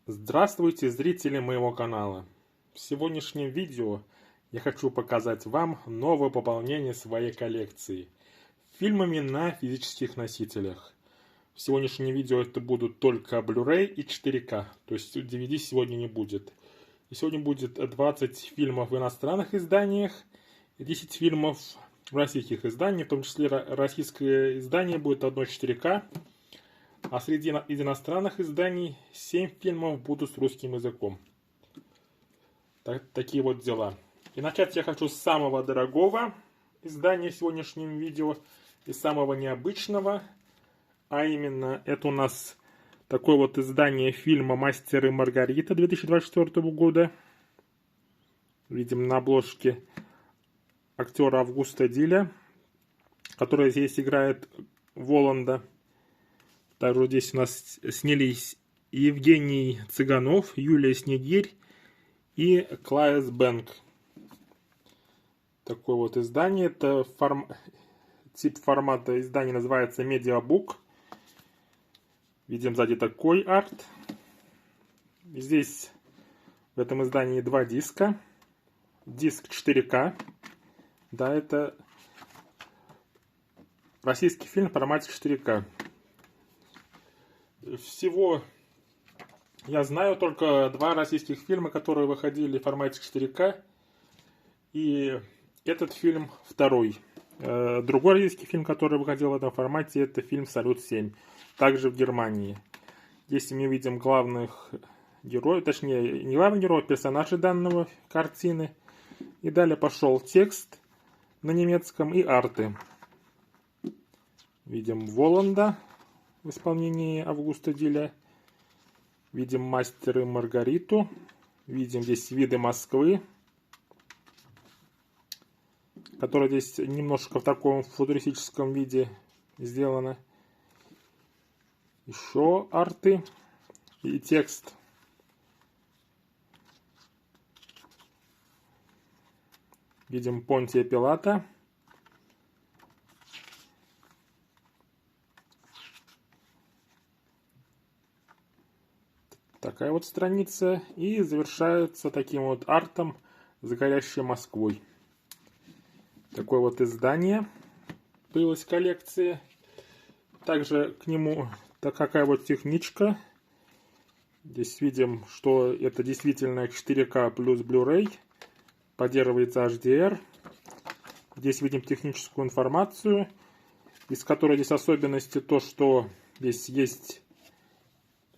Здравствуйте, зрители моего канала! В сегодняшнем видео я хочу показать вам новое пополнение своей коллекции фильмами на физических носителях. В сегодняшнем видео это будут только Blu-ray и 4К, то есть DVD сегодня не будет. И сегодня будет 20 фильмов в иностранных изданиях и 10 фильмов в российских изданиях, в том числе российское издание будет одно 4К. А среди из иностранных изданий 7 фильмов будут с русским языком. Такие вот дела. И начать я хочу с самого дорогого издания в сегодняшнем видео и самого необычного. А именно, это у нас такое вот издание фильма «Мастер и Маргарита» 2024 года. Видим на обложке актера Августа Диля, который здесь играет Воланда. Также здесь у нас снялись Евгений Цыганов, Юлия Снегирь и Клайс Бэнк. Такое вот издание. Это тип формата издания называется Медиабук. Видим сзади такой арт. Здесь в этом издании два диска. Диск 4К. Да, это российский фильм в формате 4К. Всего я знаю только два российских фильма, которые выходили в формате 4К. И этот фильм второй. Другой российский фильм, который выходил в этом формате, это фильм «Салют-7». Также в Германии. Здесь мы видим главных героев, точнее, не главных героев, персонажей данного картины. И далее пошел текст на немецком и арты. Видим Воланда в исполнении Августа Диля. Видим «Мастер и Маргариту». Видим здесь виды Москвы, которая здесь немножко в таком футуристическом виде сделана. Еще арты и текст. Видим Понтия Пилата. Такая вот страница. И завершается таким вот артом с горящей Москвой. Такое вот издание появилась в коллекции. Также к нему такая вот техничка. Здесь видим, что это действительно 4К плюс Blu-ray. Поддерживается HDR. Здесь видим техническую информацию, из которой здесь особенности то, что здесь есть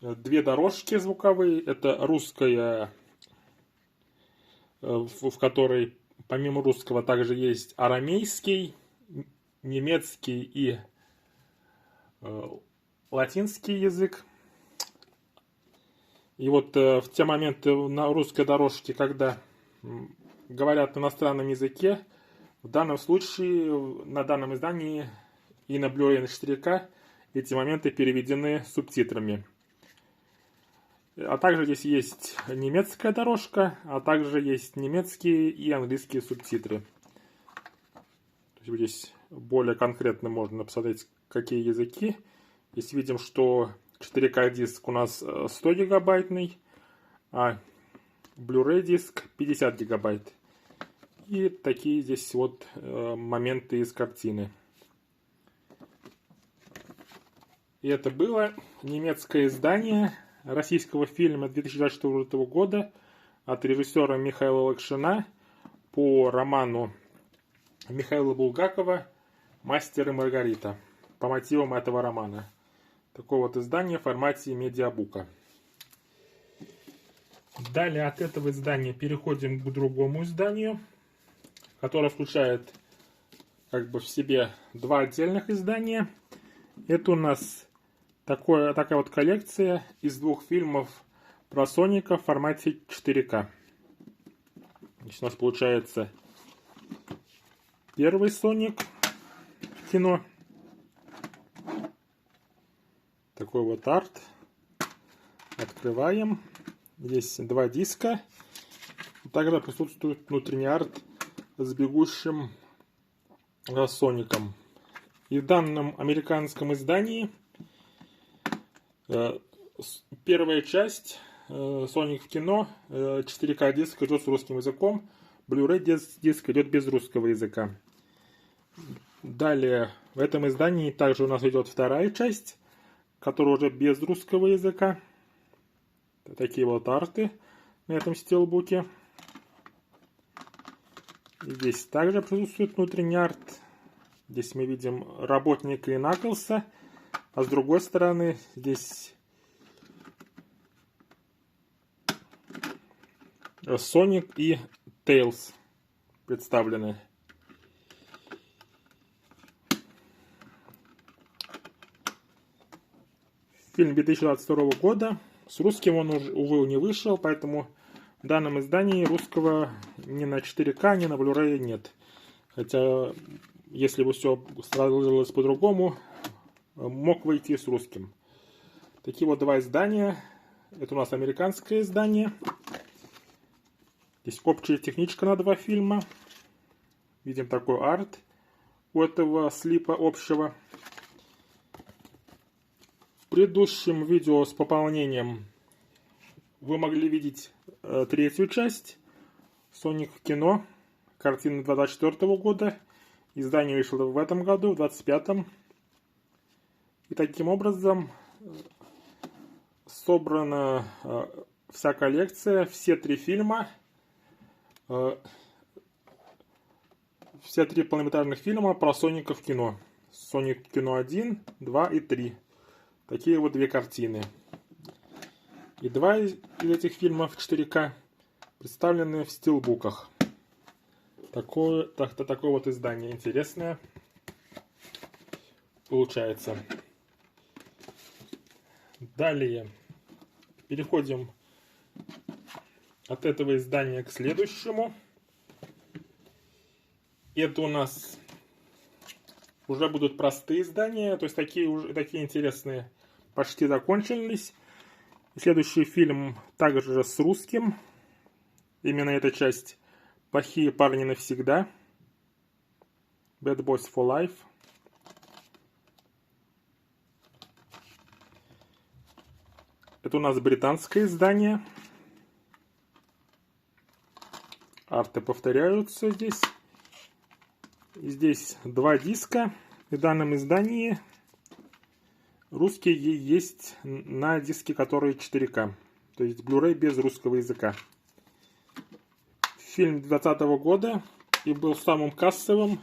две дорожки звуковые. Это русская, в которой помимо русского также есть арамейский, немецкий и латинский язык. И вот в те моменты на русской дорожке, когда говорят на иностранном языке, в данном случае на данном издании и на Blu-ray, и на 4К эти моменты переведены субтитрами. А также здесь есть немецкая дорожка, а также есть немецкие и английские субтитры. То есть здесь более конкретно можно посмотреть, какие языки. Здесь видим, что 4К диск у нас 100 гигабайтный, а Blu-ray диск 50 гигабайт. И такие здесь вот моменты из картины. И это было немецкое издание российского фильма 2024 года от режиссера Михаила Лакшина по роману Михаила Булгакова «Мастер и Маргарита», по мотивам этого романа. Такое вот издание в формате медиабука. Далее от этого издания переходим к другому изданию, которое включает как бы в себе два отдельных издания. Это у нас такая вот коллекция из двух фильмов про Соника в формате 4К. Здесь у нас получается первый Соник в кино. Такой вот арт. Открываем. Здесь два диска. Также присутствует внутренний арт с бегущим Соником. И в данном американском издании первая часть Sonic в кино, 4К диск идет с русским языком, Blu-ray диск идет без русского языка. Далее, в этом издании также у нас идет вторая часть, которая уже без русского языка. Такие вот арты на этом стилбуке. Здесь также присутствует внутренний арт. Здесь мы видим работника и Наклса, а с другой стороны здесь Соник и Тейлз представлены. Фильм 2022 года. С русским он, увы, не вышел, поэтому в данном издании русского ни на 4К, ни на Blu-ray нет. Хотя, если бы все сложилось по-другому, мог выйти с русским. Такие вот два издания. Это у нас американское издание. Здесь общая техничка на два фильма. Видим такой арт у этого слипа общего. В предыдущем видео с пополнением вы могли видеть третью часть. Соник в кино. Картина 2024 года. Издание вышло в этом году, в 2025. И таким образом собрана вся коллекция, все три фильма. Все три полнометражных фильма про Соника в кино. Соник в кино 1, 2 и 3. Такие вот две картины. И два из этих фильмов 4К представлены в стилбуках. Такое вот издание интересное получается. Далее переходим от этого издания к следующему. Это у нас уже будут простые издания, то есть такие интересные почти закончились. Следующий фильм также с русским. Именно эта часть «Плохие парни навсегда». Bad Boys for Life. Это у нас британское издание. Арты повторяются здесь. И здесь два диска. В данном издании русские есть на диске, которые 4К. То есть Blu-ray без русского языка. Фильм 2020 года и был самым кассовым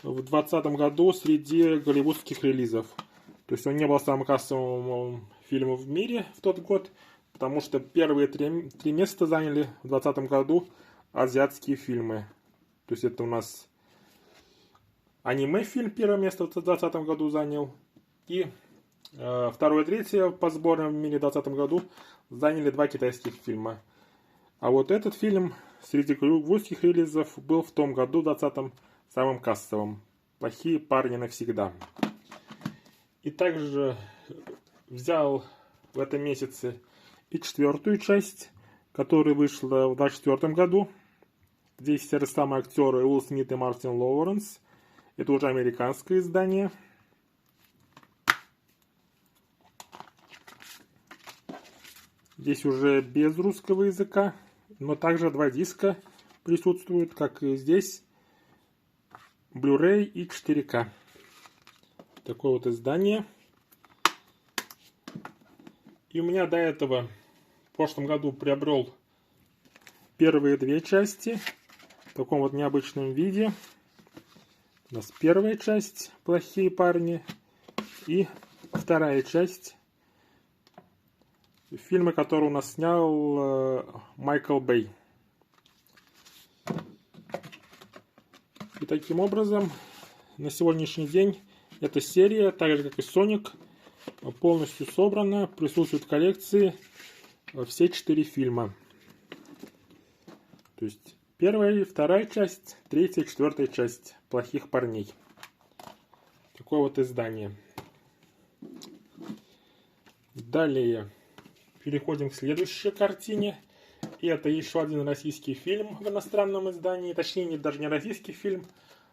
в 2020 году среди голливудских релизов. То есть он не был самым кассовым фильмом в мире в тот год, потому что первые три места заняли в 2020 году азиатские фильмы. То есть это у нас аниме-фильм первое место в 2020 году занял. И второе и третье по сборам в мире в 2020 году заняли два китайских фильма. А вот этот фильм среди голливудских релизов был в том году, в 2020-м, самым кассовым. «Плохие парни навсегда». И также взял в этом месяце и четвертую часть, которая вышла в 2024 году. Здесь те же самые актеры Уилл Смит и Мартин Лоуренс. Это уже американское издание. Здесь уже без русского языка, но также два диска присутствуют, как и здесь. Blu-ray и 4К. Такое вот издание. И у меня до этого в прошлом году приобрел первые две части в таком вот необычном виде. У нас первая часть «Плохие парни» и вторая часть фильма, который у нас снял Майкл Бэй. И таким образом на сегодняшний день эта серия, так же как и Соник, полностью собрана, присутствует в коллекции все 4 фильма. То есть первая, вторая часть, третья, четвертая часть «Плохих парней». Такое вот издание. Далее переходим к следующей картине. И это еще один российский фильм в иностранном издании. Точнее, даже не российский фильм,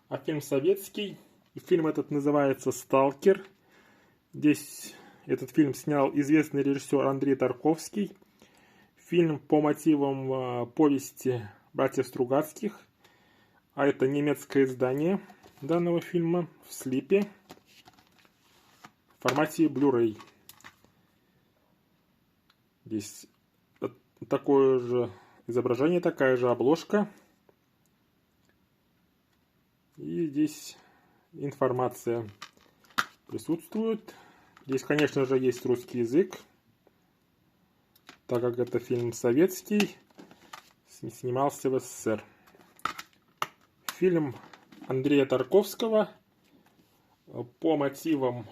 а фильм советский. И фильм этот называется «Сталкер». Здесь этот фильм снял известный режиссер Андрей Тарковский. Фильм по мотивам повести братьев Стругацких. А это немецкое издание данного фильма в слипе в формате Blu-ray. Здесь такое же изображение, такая же обложка. И здесь информация присутствует. Здесь, конечно же, есть русский язык, так как это фильм советский, снимался в СССР. Фильм Андрея Тарковского по мотивам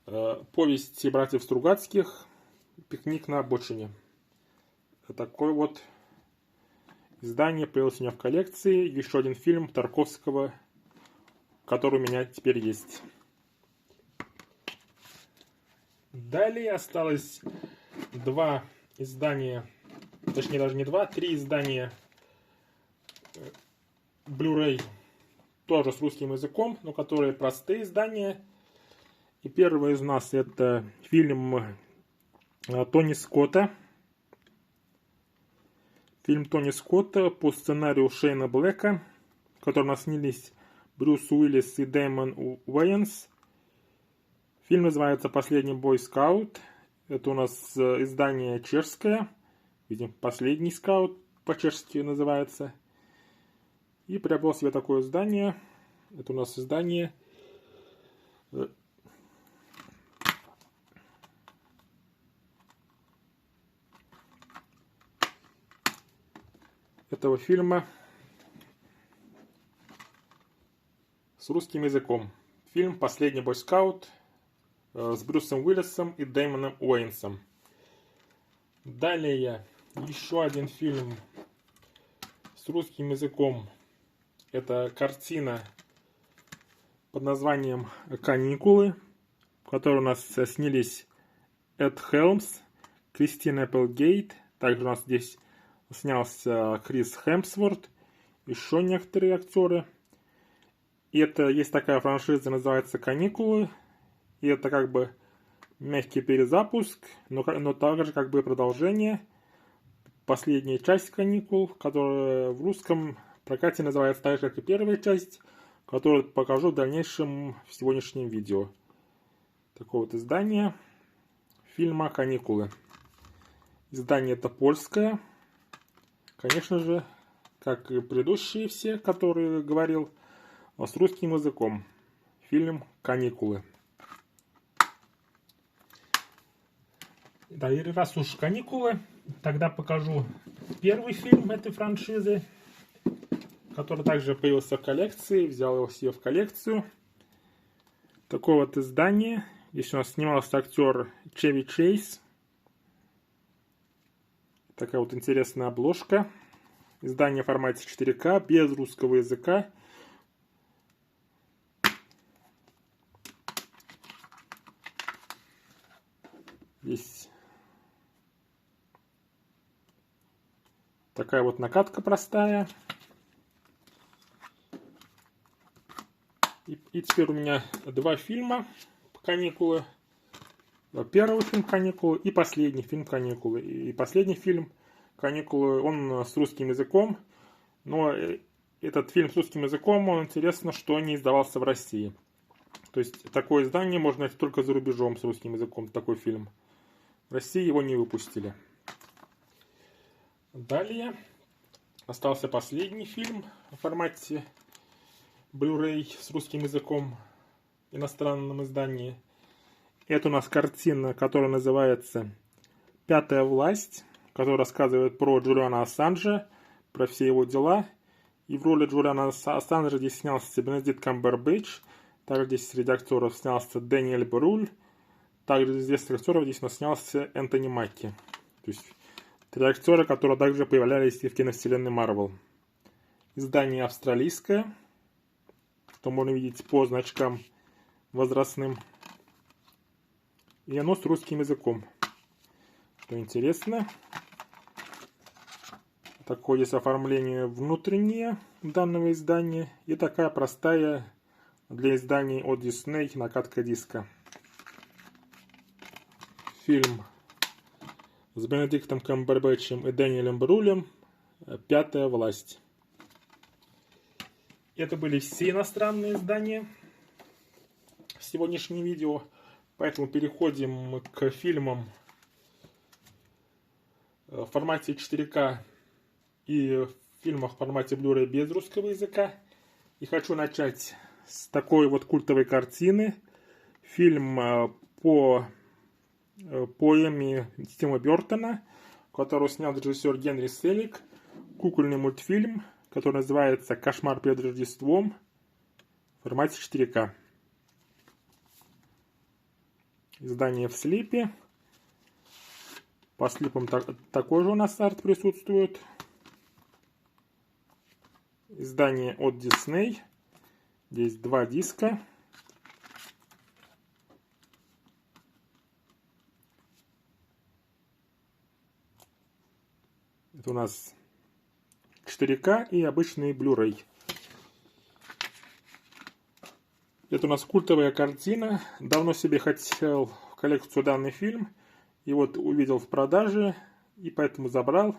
повести братьев Стругацких «Пикник на обочине». Такое вот издание появилось у меня в коллекции. Еще один фильм Тарковского, который у меня теперь есть. Далее осталось два издания, точнее даже не два, три издания Blu-ray, тоже с русским языком, но которые простые издания. И первый из нас это фильм Тони Скотта. Фильм Тони Скотта по сценарию Шейна Блэка, в котором нас снялись Брюс Уиллис и Дэймон Уэйнс. Фильм называется «Последний бойскаут». Это у нас издание чешское. Видим, «Последний скаут» по-чешски называется. И приобрел себе такое издание. Это у нас издание этого фильма с русским языком. Фильм «Последний бойскаут» с Брюсом Уиллисом и Дэймоном Уэйнсом. Далее еще один фильм с русским языком. Это картина под названием «Каникулы», в которой у нас снялись Эд Хелмс, Кристин Эпплгейт. Также у нас здесь снялся Крис Хемсворт, еще некоторые актеры. И это есть такая франшиза, называется «Каникулы». И это как бы мягкий перезапуск, но также как бы продолжение. Последняя часть «Каникул», которая в русском прокате называется так же, как и первая часть, которую покажу в дальнейшем в сегодняшнем видео. Такое вот издание фильма «Каникулы». Издание это польское. Конечно же, как и предыдущие все, которые говорил, с русским языком. Фильм «Каникулы». Да, и раз уж «Каникулы», тогда покажу первый фильм этой франшизы, который также появился в коллекции, взял его себе в коллекцию. Такое вот издание. Здесь у нас снимался актер Чеви Чейз. Такая вот интересная обложка. Издание в формате 4К, без русского языка. Здесь такая вот накатка простая. И теперь у меня два фильма «Каникулы». Первый фильм «Каникулы» и последний фильм «Каникулы». И последний фильм «Каникулы», он с русским языком. Но этот фильм с русским языком, он интересно, что не издавался в России. То есть такое издание можно найти только за рубежом с русским языком, такой фильм. В России его не выпустили. Далее остался последний фильм в формате Blu-ray с русским языком в иностранном издании. Это у нас картина, которая называется «Пятая власть», которая рассказывает про Джулиана Ассанжа, про все его дела. И в роли Джулиана Ассанжа здесь снялся Бенедикт Камбербэтч. Также здесь среди актеров снялся Дэниэль Брюль. Также из известных актеров здесь снялся Энтони Маки. То есть три актера, которые также появлялись и в киновселенной Марвел. Издание австралийское, что можно видеть по значкам возрастным. И оно с русским языком. Что интересно. Такое здесь оформление внутреннее данного издания. И такая простая для изданий от Disney накатка диска. Фильм с Бенедиктом Камбербэтчем и Дэниелем Брулем «Пятая власть». Это были все иностранные издания в сегодняшнем видео, поэтому переходим к фильмам в формате 4К и фильмам в формате Blu-ray без русского языка. И хочу начать с такой вот культовой картины. Фильм по поэме Тима Бертона, который снял режиссер Генри Селик. Кукольный мультфильм, который называется «Кошмар перед Рождеством» в формате 4К. Издание в слипе. По слипам такой же у нас арт присутствует. Издание от Disney. Здесь 2 диска. Это у нас 4К и обычный Blu-ray. Это у нас культовая картина. Давно себе хотел в коллекцию данный фильм. И вот увидел в продаже. И поэтому забрал.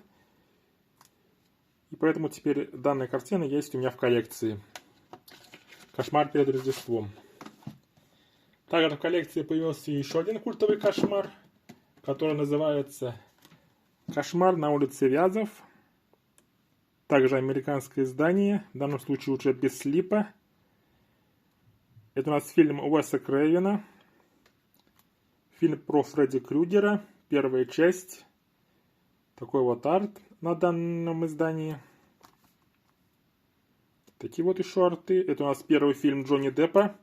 И поэтому теперь данная картина есть у меня в коллекции. «Кошмар перед Рождеством». Также в коллекции появился еще один культовый кошмар, который называется «Кошмар на улице Вязов». Также американское издание, в данном случае уже без слипа. Это у нас фильм Уэса Крейвена. Фильм про Фредди Крюгера, первая часть. Такой вот арт на данном издании. Такие вот еще арты. Это у нас первый фильм Джонни Деппа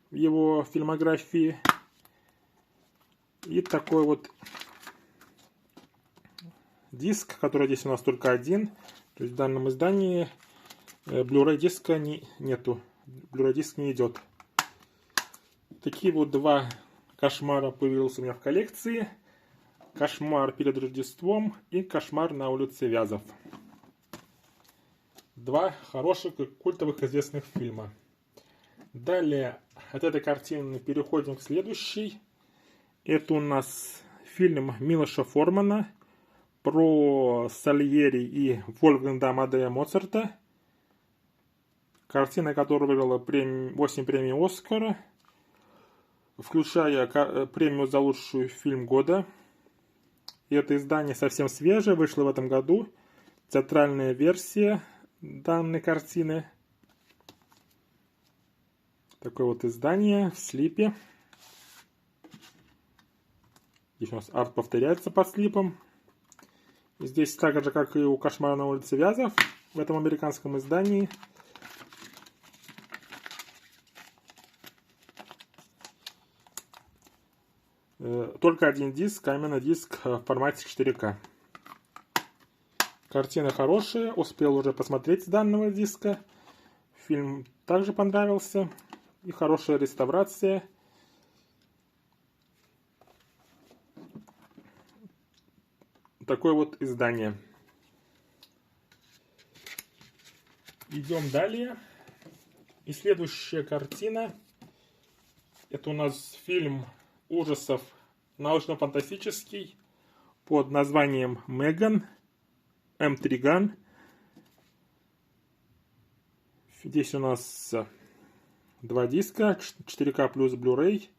в его фильмографии. И такой вот диск, который здесь у нас только один. То есть в данном издании Blu-ray диска нету. Blu-ray диск не идет. Такие вот 2 кошмара появились у меня в коллекции. «Кошмар перед Рождеством» и «Кошмар на улице Вязов». 2 хороших культовых известных фильма. Далее от этой картины переходим к следующей. Это у нас фильм Милоша Формана про Сальери и Вольфганга Амадея Моцарта. Картина, которая выиграла 8 премий Оскара, включая премию за лучший фильм года. И это издание совсем свежее, вышло в этом году. Театральная версия данной картины. Такое вот издание в слипе. Здесь у нас арт повторяется под слипом. И здесь так же, как и у «Кошмара на улице Вязов», в этом американском издании только один диск, а именно диск в формате 4К. Картина хорошая, успел уже посмотреть с данного диска. Фильм также понравился. И хорошая реставрация. Такое вот издание. Идем далее. И следующая картина. Это у нас фильм ужасов научно-фантастический под названием «Меган». М. Триган. Здесь у нас 2 диска, 4К плюс Blu-ray.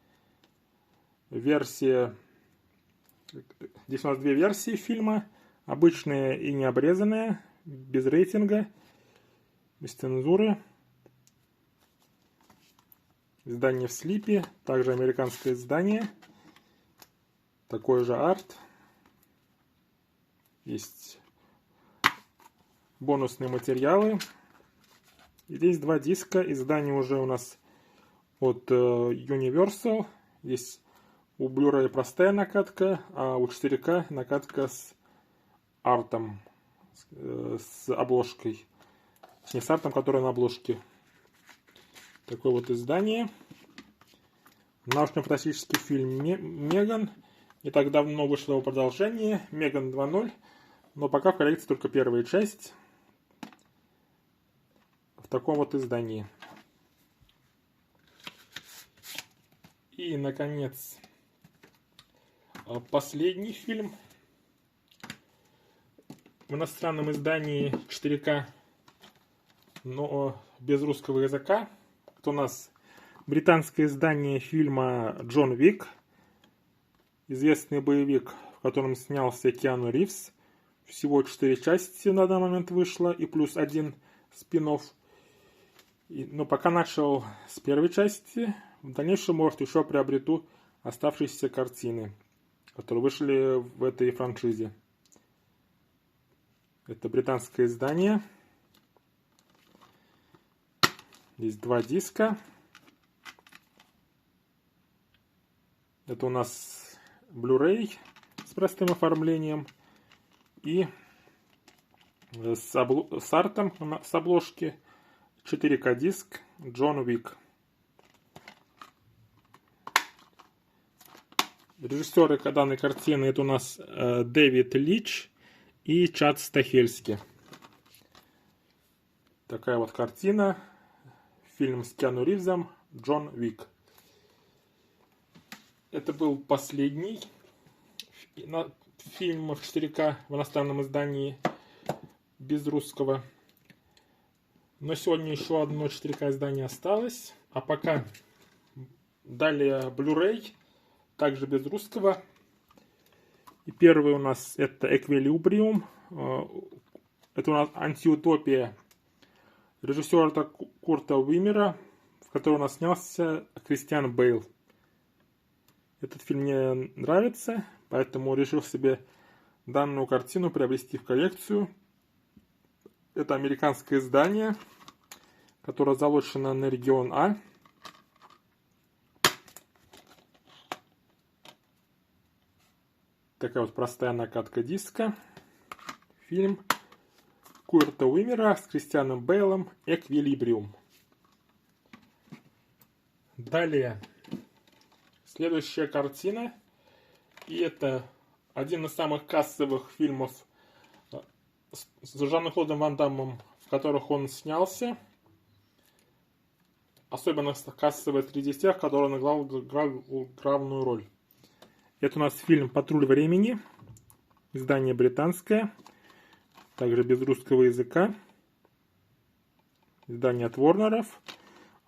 Версия. Здесь у нас 2 версии фильма. Обычная и необрезанная, без рейтинга, без цензуры. Издание в слипе, также американское издание. Такой же арт. Есть бонусные материалы. И здесь 2 диска. Издание уже у нас от Universal. Здесь у Blu-ray простая накатка, а у 4К накатка с артом, с обложкой. Не с артом, который на обложке. Такое вот издание. Научно-фантастический фильм «Меган». Не так давно вышло его продолжение «Меган 2.0». Но пока в коллекции только первая часть. В таком вот издании. И, наконец, последний фильм. в иностранном издании 4К, но без русского языка. Это у нас британское издание фильма «Джон Уик», известный боевик, в котором снялся Киану Ривз. Всего 4 части на данный момент вышло, и плюс 1 спин-офф. Но пока начал с первой части, в дальнейшем, может, еще приобрету оставшиеся картины, которые вышли в этой франшизе. Это британское издание. Здесь 2 диска. Это у нас Blu-ray с простым оформлением и с артом с обложки 4К диск Джон Уик. Режиссеры данной картины это у нас Дэвид Лич и Чад Стахельски. Такая вот картина. Фильм с Киану Ривзом «Джон Уик». Это был последний фильм в 4К в иностранном издании без русского. Но сегодня еще одно 4К издание осталось. А пока далее Blu-ray, также без русского. И первый у нас это Эквилибриум. Это у нас антиутопия режиссера Курта Уимера, в котором у нас снялся Кристиан Бейл. Этот фильм мне нравится, поэтому решил себе данную картину приобрести в коллекцию. Это американское издание, которое залочено на регион А. Такая вот простая накатка диска. Фильм Курта Уимера с Кристианом Бейлом «Эквилибриум». Далее. Следующая картина. И это один из самых кассовых фильмов с Жан-Клодом Ван Даммом, в которых он снялся. Особенно кассовый среди тех, которые он играл главную роль. Это у нас фильм «Патруль времени». Издание британское. Также без русского языка. Издание от Warner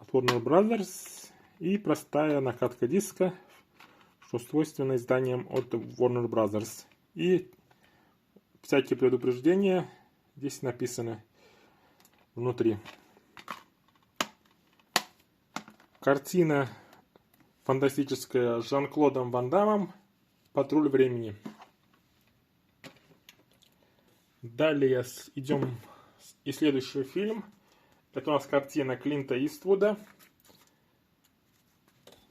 Brothers. И простая накатка диска, что свойственно изданиям от Warner Brothers. И всякие предупреждения здесь написаны внутри. Картина фантастическая с Жан-Клодом Ван Даммом «Патруль времени». Далее идем и следующий фильм. Это у нас картина Клинта Иствуда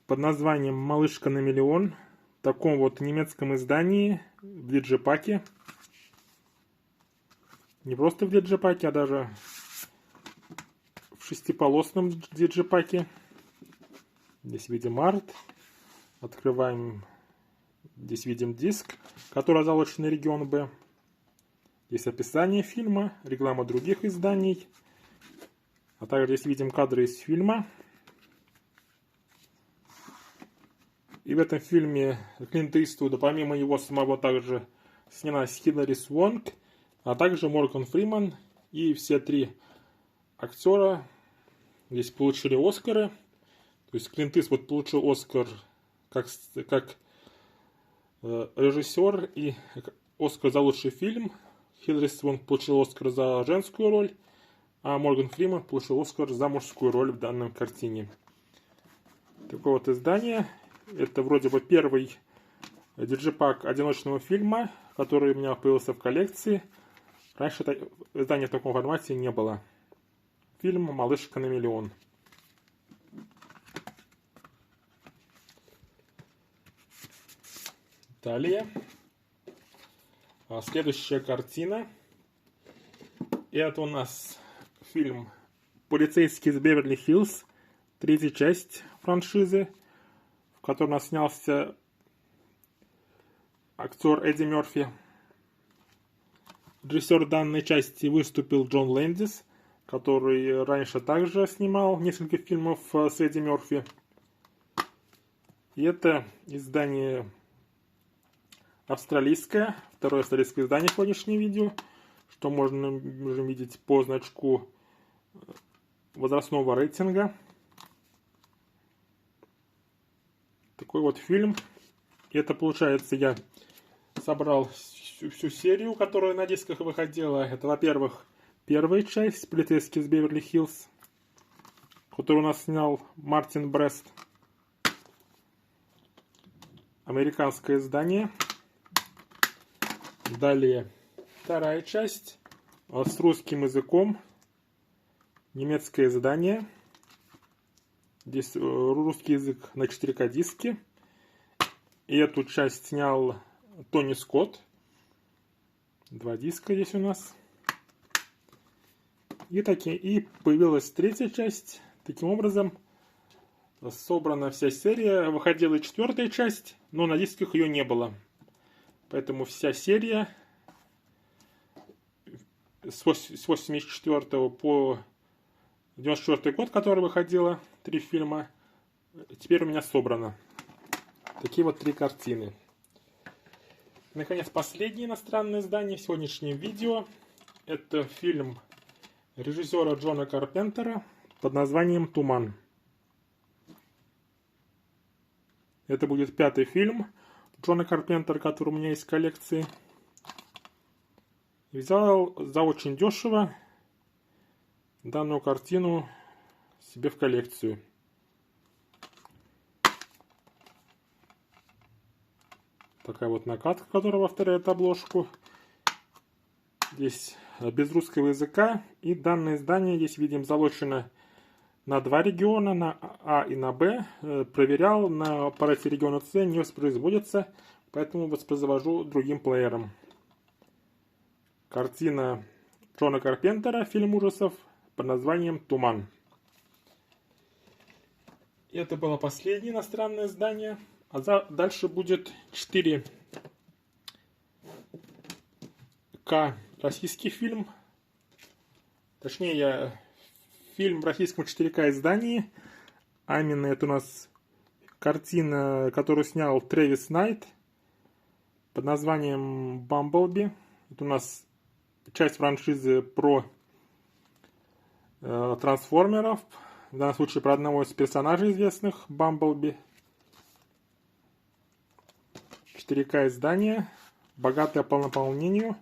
под названием «Малышка на миллион». В таком вот немецком издании в диджипаке. Не просто в диджипаке, а даже в шестиполосном диджипаке. Здесь видим арт. Открываем. Здесь видим диск, который залочен на регион Б. Здесь описание фильма, реклама других изданий. А также здесь видим кадры из фильма. И в этом фильме Клинта Иствуда, помимо его самого, также снялась Хилари Свонг, а также Морган Фриман. И все 3 актера здесь получили Оскары. То есть Клинт Иствуд получил Оскар как режиссер и Оскар за лучший фильм. Хилари Свонг получил Оскар за женскую роль, а Морган Фриман получил Оскар за мужскую роль в данной картине. Такое вот издание. Это вроде бы первый диджипак одиночного фильма, который у меня появился в коллекции. Раньше издания в таком формате не было. Фильм «Малышка на миллион». Далее. Следующая картина. Это у нас фильм «Полицейский из Беверли-Хиллз», 3-я часть франшизы, в которой у нас снялся актер Эдди Мерфи. Режиссер данной части выступил Джон Лэндис, который раньше также снимал несколько фильмов с Эдди Мерфи. И это издание австралийское, второе австралийское издание сегодняшнее видео. что можем видеть по значку возрастного рейтинга. Такой вот фильм. И это, получается, я собрал всю серию, которая на дисках выходила. Это, во-первых, первая часть «Полицейский из Беверли-Хиллз», которую у нас снял Мартин Брест. Американское издание. Далее вторая часть с русским языком. Немецкое издание. Здесь русский язык на 4К диске. И эту часть снял Тони Скотт. 2 диска здесь у нас. И появилась третья часть. Таким образом, собрана вся серия. Выходила и 4-я часть, но на дисках ее не было. Поэтому вся серия с 84 по 94 год, которая выходила, 3 фильма, теперь у меня собрано. Такие вот 3 картины. Наконец, последнее иностранное издание в сегодняшнем видео. Это фильм режиссера Джона Карпентера под названием «Туман». Это будет 5-й фильм Джона Карпентера, который у меня есть в коллекции. И взял за очень дешево данную картину себе в коллекцию. Такая вот накатка, которая повторяет обложку. Здесь без русского языка. И данное издание здесь, видим, залочено на 2 региона, на А и на Б. Проверял, на аппарате региона С не воспроизводится, поэтому воспроизвожу другим плеером. Картина Джона Карпентера, фильм ужасов под названием «Туман». Это было последнее иностранное издание. А дальше будет 4К российский фильм. Точнее, фильм в российском 4К издании. А именно, это у нас картина, которую снял Трэвис Найт под названием «Бамблби». Это у нас часть франшизы про трансформеров. В данном случае про одного из персонажей известных, Бамблби. 4К издание, богатое по наполнению.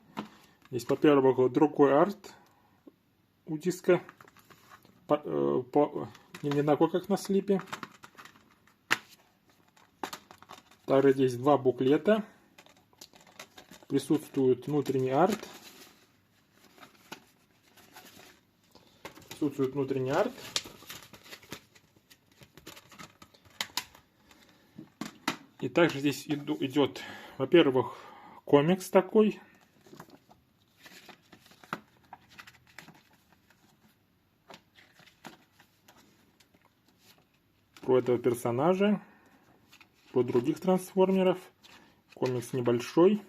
Здесь, во-первых, другой арт у диска, не такой, как на слипе. Также здесь 2 буклета. Присутствует внутренний арт. И также здесь идет, во-первых, комикс такой. Про этого персонажа. Про других трансформеров. Комикс небольшой.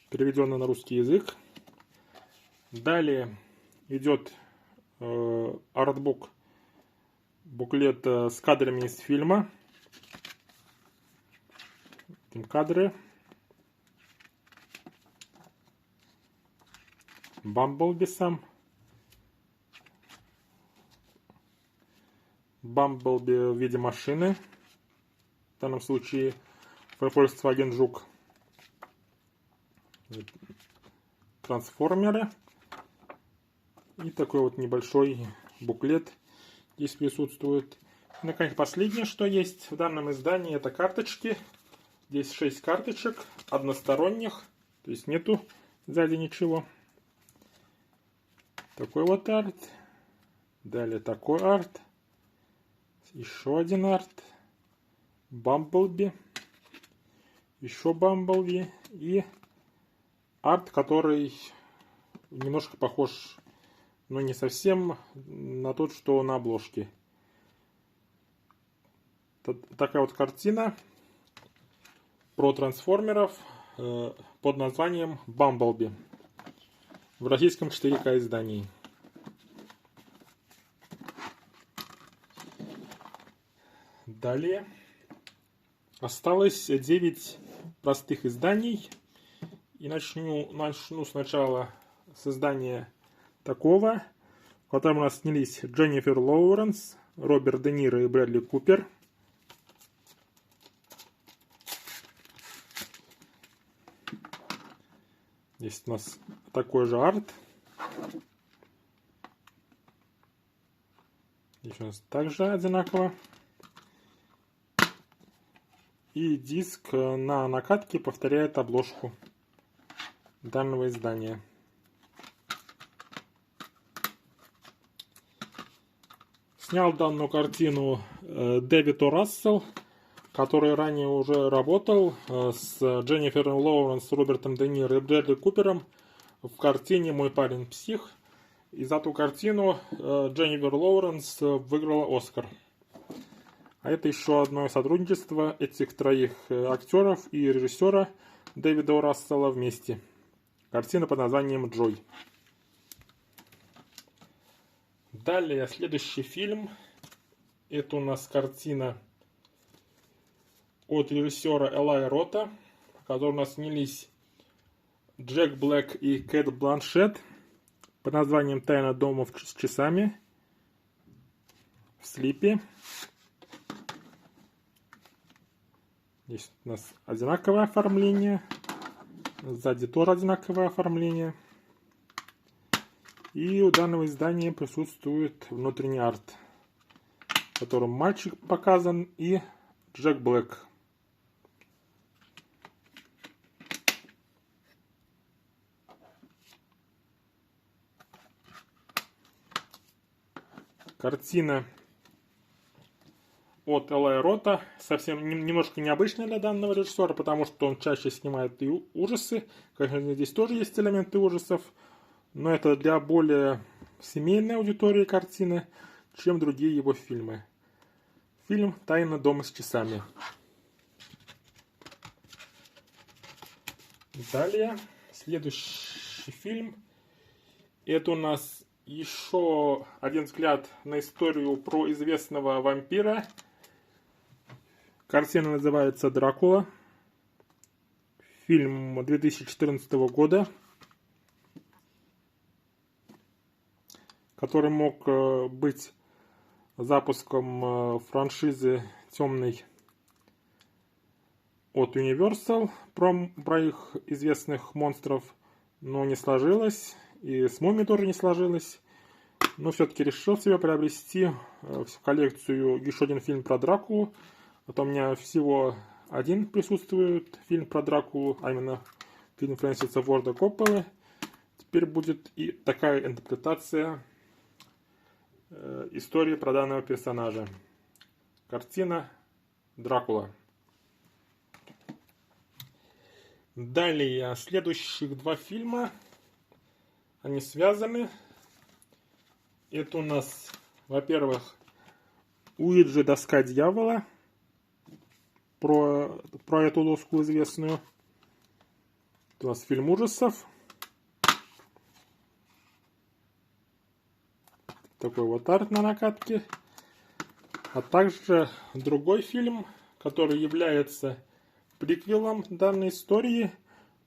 Переведенный на русский язык. Далее идет артбук. Буклет с кадрами из фильма. Кадры. Бамблби сам. Бамблби в виде машины. В данном случае Volkswagen Жук. Трансформеры. И такой вот небольшой буклет здесь присутствует. И, наконец, последнее, что есть в данном издании, это карточки. Здесь 6 карточек, односторонних, то есть нету сзади ничего. Такой вот арт. Далее такой арт. Еще один арт. Бамблби. Еще Бамблби. И арт, который немножко похож, но не совсем, на тот, что на обложке. Такая вот картина про трансформеров под названием Бамблби в российском 4К издании. Далее Осталось 9 простых изданий. И начну сначала с издания такого, в котором у нас снялись Дженнифер Лоуренс, Роберт Де Ниро и Брэдли Купер. Здесь у нас такой же арт. Здесь у нас также одинаково. И диск на накатке повторяет обложку данного издания. Снял данную картину Дэвид О. Рассел, который ранее уже работал с Дженнифер Лоуренс, Робертом Де Ниро и Брэдли Купером в картине «Мой парень псих». И за ту картину Дженнифер Лоуренс выиграла Оскар. А это еще одно сотрудничество этих троих актеров и режиссера Дэвида О. Рассела вместе. Картина под названием «Джой». Далее, следующий фильм. Это у нас картина от режиссера Элая Рота, в которой у нас снялись Джек Блэк и Кэт Бланшетт под названием «Тайна дома с часами» в слипе. Здесь у нас одинаковое оформление. Сзади тоже одинаковое оформление. И у данного издания присутствует внутренний арт, в котором мальчик показан и Джек Блэк. Картина от Элая Рота совсем немножко необычная для данного режиссера, потому что он чаще снимает и ужасы. Конечно, здесь тоже есть элементы ужасов, но это для более семейной аудитории картины, чем другие его фильмы. Фильм «Тайна дома с часами». Далее, следующий фильм. Это у нас еще один взгляд на историю про известного вампира. Картина называется «Дракула». Фильм 2014 года, который мог быть запуском франшизы «Темный» от Universal про их известных монстров, но не сложилось. И с «Мумией» тоже не сложилось. Но все-таки решил себе приобрести в коллекцию еще один фильм про Дракулу. А то у меня всего один присутствует фильм про Дракулу, а именно фильм Фрэнсиса Форда Копполы. Теперь будет и такая интерпретация истории про данного персонажа. Картина «Дракула». Далее, следующих два фильма, они связаны. Это у нас, во-первых, «Уиджи. Доска дьявола», про эту доску известную. Это у нас фильм ужасов. Такой вот арт на накатке. А также другой фильм, который является приквелом данной истории,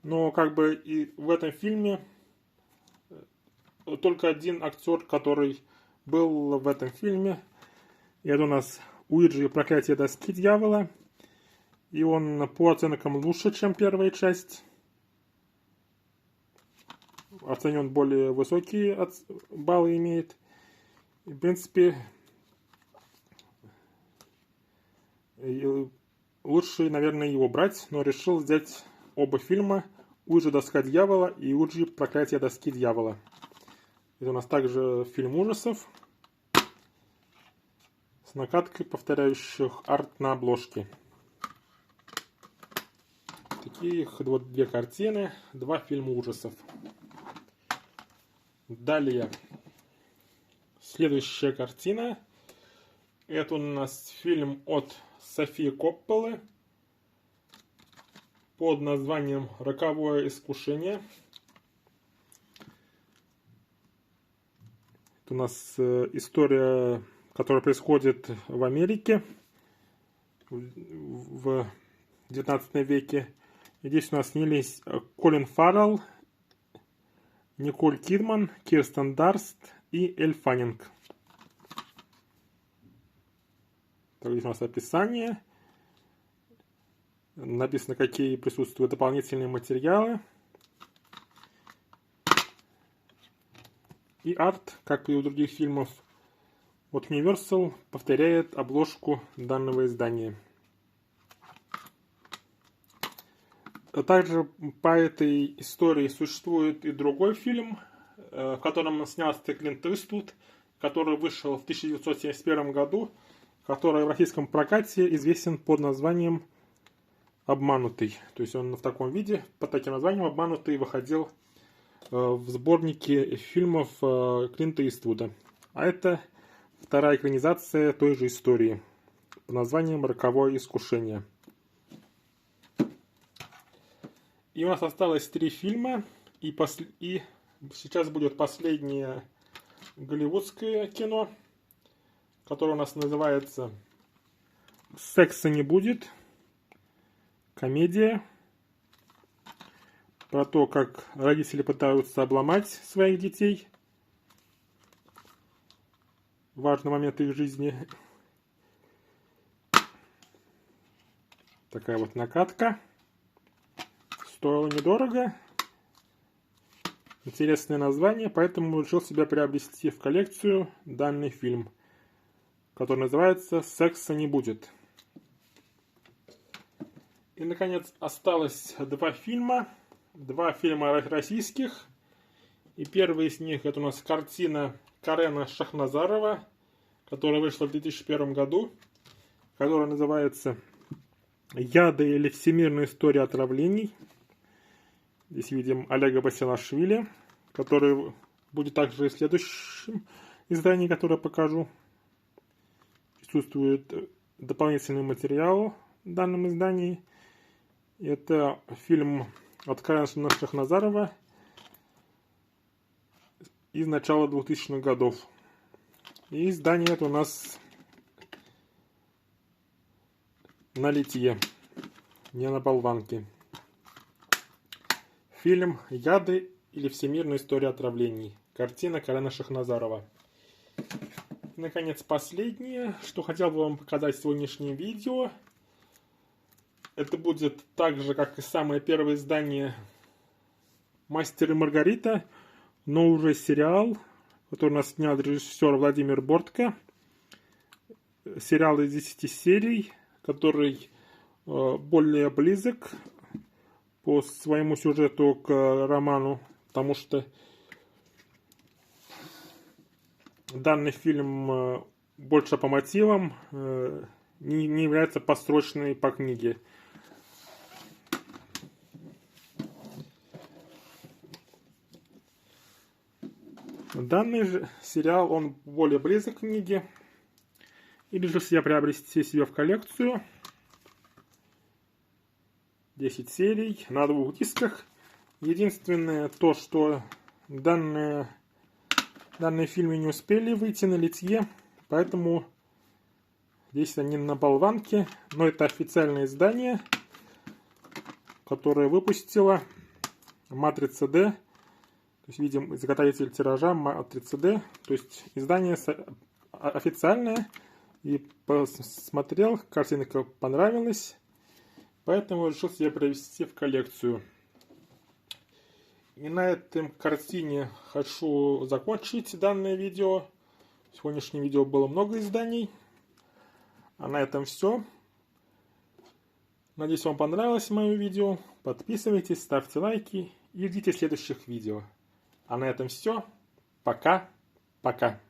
но как бы и в этом фильме только один актер, который был в этом фильме. И это у нас Уиджи. Проклятие доски дьявола. И он по оценкам лучше, чем первая часть. Оценен более высокие баллы имеет. И, в принципе, лучше, наверное, его брать, но решил взять оба фильма: «Уиджи. Доска дьявола» и «Уиджи. Проклятие доски дьявола». Это у нас также фильм ужасов с накаткой повторяющих арт на обложке. Такие вот две картины, два фильма ужасов. Далее, следующая картина. Это у нас фильм от Софии Копполы под названием «Роковое искушение». Это у нас история, которая происходит в Америке. в 19 веке. И здесь у нас снялись Колин Фаррелл, Николь Кидман, Кирстен Дарст и Elle Фаннинг. Так, здесь у нас описание. Написано, какие присутствуют дополнительные материалы. И арт, как и у других фильмов от Universal, повторяет обложку данного издания. Также по этой истории существует и другой фильм, в котором снялся Клинт Иствуд, который вышел в 1971 году, который в российском прокате известен под названием «Обманутый». То есть он в таком виде, под таким названием «Обманутый» выходил в сборнике фильмов Клинта Иствуда. А это вторая экранизация той же истории под названием «Роковое искушение». И у нас осталось 3 фильма, и сейчас будет последнее голливудское кино, которое у нас называется «Секса не будет». Комедия про то, как родители пытаются обломать своих детей. Важный момент их жизни. Такая вот накатка. Стоило недорого. Интересное название, поэтому решил себя приобрести в коллекцию данный фильм, который называется «Секса не будет». И, наконец, осталось 2 фильма. 2 фильма российских. И первый из них — это у нас картина Карена Шахназарова, которая вышла в 2001 году, которая называется «Яды или всемирная история отравлений». Здесь видим Олега Басилашвили, который будет также в следующем издании, которое покажу. Присутствует дополнительный материал в данном издании. Это фильм от Карена Шахназарова из начала 2000-х годов. И издание это у нас на литье, не на болванке. Фильм «Яды или всемирная история отравлений». Картина Карена Шахназарова. И, наконец, последнее, что хотел бы вам показать в сегодняшнем видео. Это будет так же, как и самое первое издание «Мастер и Маргарита», но уже сериал, который у нас снял режиссер Владимир Бортко. Сериал из 10 серий, который более близок по своему сюжету к роману, потому что данный фильм больше по мотивам, не является построчной по книге. Данный же сериал, он более близок к книге. И решил я приобрести себе в коллекцию 10 серий на 2 дисках. Единственное то, что данные фильмы не успели выйти на литье, поэтому здесь они на болванке. Но это официальное издание, которое выпустила Матрица D. То есть видим изготовитель тиража Матрица D. То есть издание официальное. И посмотрел, картинка понравилась. Поэтому решил себе провести в коллекцию. И на этом картине хочу закончить данное видео. В сегодняшнем видео было много изданий. А на этом все. Надеюсь, вам понравилось мое видео. Подписывайтесь, ставьте лайки и ждите следующих видео. А на этом все. Пока. Пока.